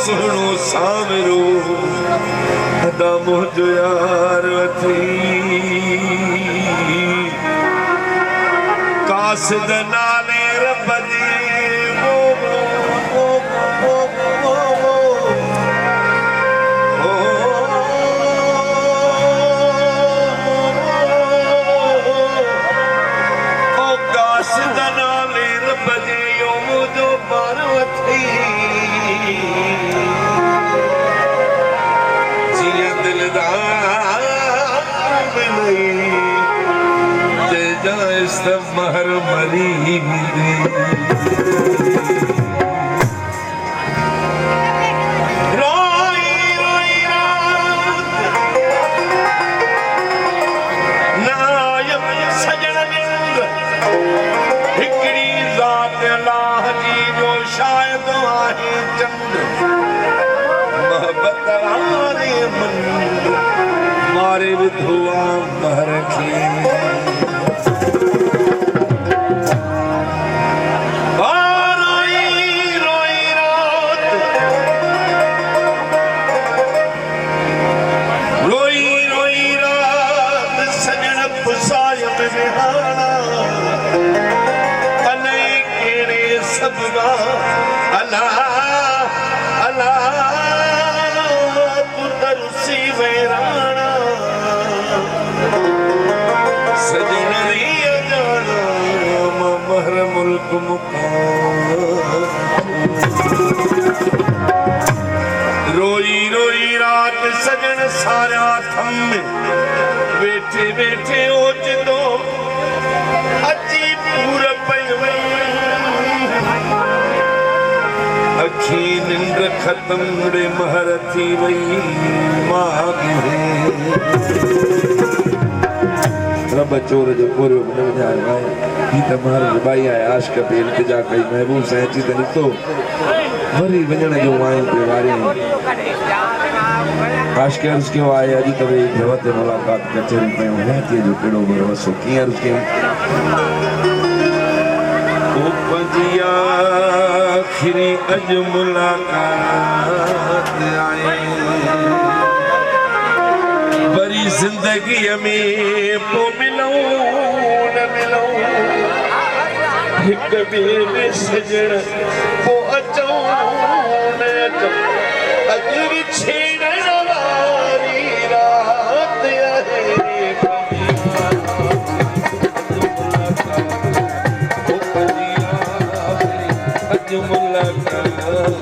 सुनो सामरो दामो जो यार वठी कासिद नाले रब दे महर मरी रोई रोई रात नायम सजन हिकड़ी ज़ात अल्लाह जी जो शायद आहे चंद मोहब्बत वारे मन मारे विधवा महर की रोई रोई रात सजन सारा थम बैठे बैठे ओच दो अची पूर पई अखी निंद खत्म रे महर थी वई मां रब चोर जो पूरो न वधाए भाई ही तमार भाई आया आशिक पे इल्तिजा कई महबूब साईं जी त नितो वरी वञण जो आयो पे वारी आशिक अर्ज़ कयो आहे अॼु त भई जव ते मुलाक़ात कचहरी कयूं हयातीअ जो कहिड़ो भरोसो कीअं अर्ज़ कयूं ओ पंजी आख़िरी अॼु मुलाक़ात आहे वरी ज़िंदगीअ में पोइ मिलूं न मिलूं हिक ॿिए में सजण पोइ अचूं न अचूं अॼु बि छेड़ण वारी रात आहे अॼु मुलाक़ात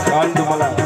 कांड मला